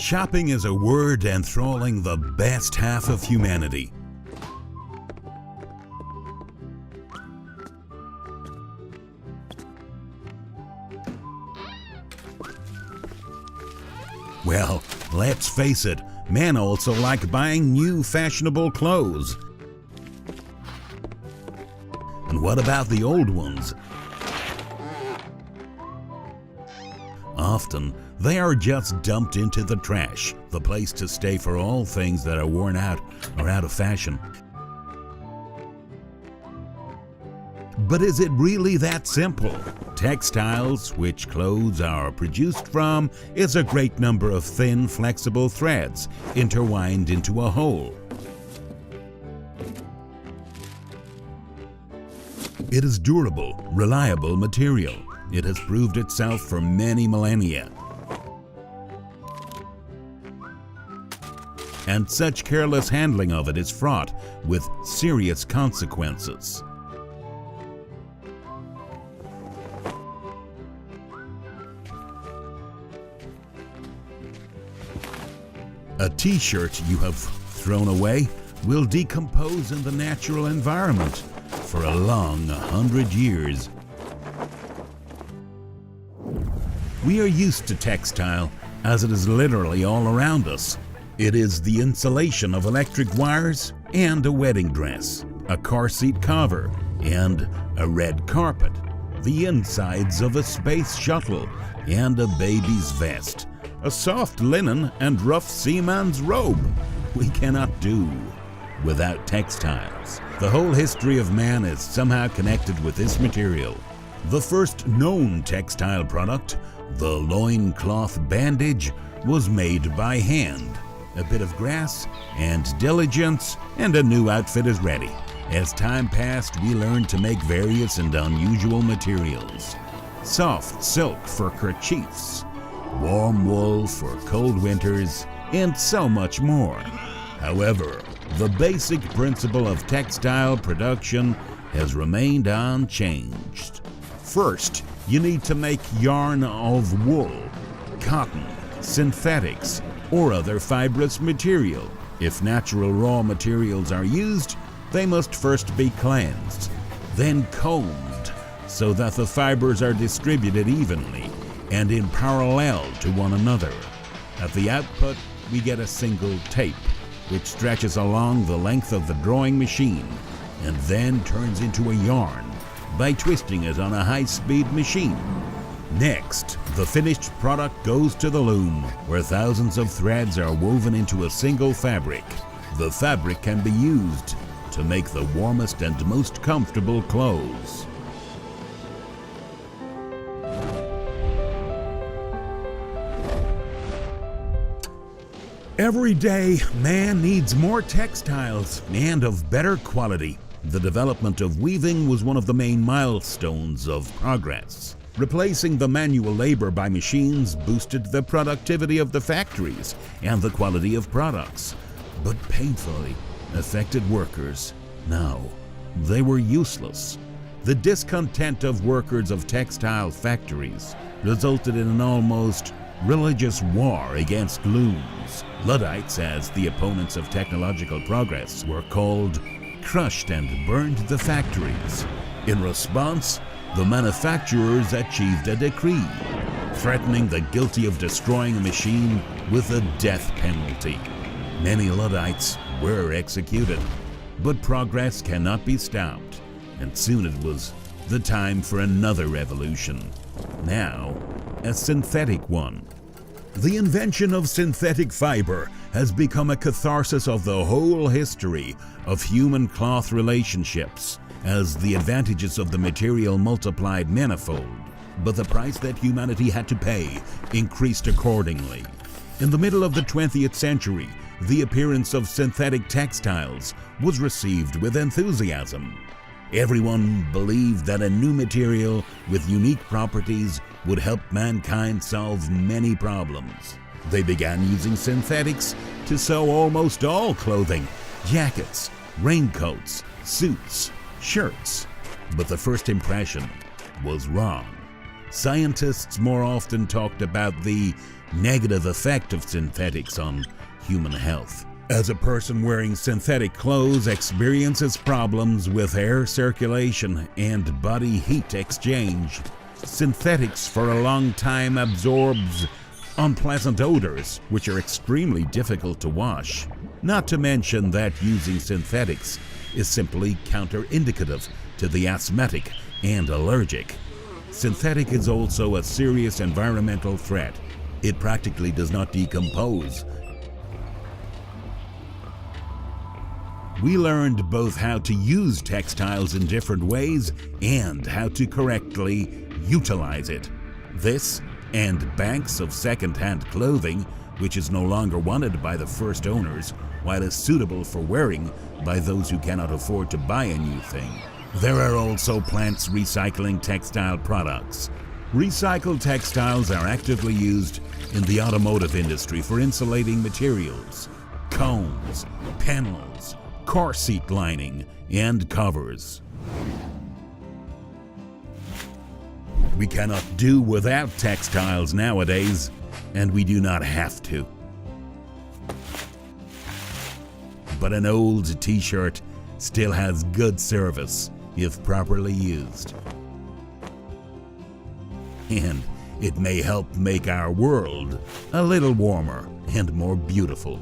Shopping is a word enthralling the best half of humanity. Well, let's face it, men also like buying new fashionable clothes. And what about the old ones? Often, they are just dumped into the trash, the place to stay for all things that are worn out or out of fashion. But is it really that simple? Textiles, which clothes are produced from, is a great number of thin, flexible threads intertwined into a whole. It is durable, reliable material. It has proved itself for many millennia. And such careless handling of it is fraught with serious consequences. A t-shirt you have thrown away will decompose in the natural environment for a long 100 years. We are used to textile as it is literally all around us. It is the insulation of electric wires and a wedding dress, a car seat cover, and a red carpet, the insides of a space shuttle, and a baby's vest, a soft linen and rough seaman's robe. We cannot do without textiles. The whole history of man is somehow connected with this material. The first known textile product, the loincloth bandage, was made by hand. A bit of grass and diligence, and a new outfit is ready. As time passed, we learned to make various and unusual materials. Soft silk for kerchiefs, warm wool for cold winters, and so much more. However, the basic principle of textile production has remained unchanged. First, you need to make yarn of wool, cotton, synthetics, or other fibrous material. If natural raw materials are used, they must first be cleansed, then combed so that the fibers are distributed evenly and in parallel to one another. At the output, we get a single tape, which stretches along the length of the drawing machine and then turns into a yarn by twisting it on a high-speed machine. Next, the finished product goes to the loom, where thousands of threads are woven into a single fabric. The fabric can be used to make the warmest and most comfortable clothes. Every day, man needs more textiles and of better quality. The development of weaving was one of the main milestones of progress. Replacing the manual labor by machines boosted the productivity of the factories and the quality of products, but painfully affected workers. Now, they were useless. The discontent of workers of textile factories resulted in an almost religious war against looms. Luddites, as the opponents of technological progress were called, crushed and burned the factories. In response, the manufacturers achieved a decree, threatening the guilty of destroying a machine with a death penalty. Many Luddites were executed, but progress cannot be stopped, and soon it was the time for another revolution. Now, a synthetic one. The invention of synthetic fiber has become a catharsis of the whole history of human cloth relationships, as the advantages of the material multiplied manifold. But the price that humanity had to pay increased accordingly. In the middle of the 20th century, the appearance of synthetic textiles was received with enthusiasm. Everyone believed that a new material with unique properties would help mankind solve many problems. They began using synthetics to sew almost all clothing, jackets, raincoats, suits, shirts. But the first impression was wrong. scientists more often talked about the negative effect of synthetics on human health. As a person wearing synthetic clothes experiences problems with air circulation and body heat exchange, synthetics for a long time absorbs unpleasant odors which are extremely difficult to wash. Not to mention that using synthetics is simply counterindicative to the asthmatic and allergic. Synthetic is also a serious environmental threat. It practically does not decompose. We learned both how to use textiles in different ways and how to correctly utilize it. This and banks of second-hand clothing, which is no longer wanted by the first owners, while is suitable for wearing by those who cannot afford to buy a new thing. There are also plants recycling textile products. Recycled textiles are actively used in the automotive industry for insulating materials, cones, panels, car seat lining, and covers. We cannot do without textiles nowadays, and we do not have to. But an old t-shirt still has good service if properly used. And it may help make our world a little warmer and more beautiful.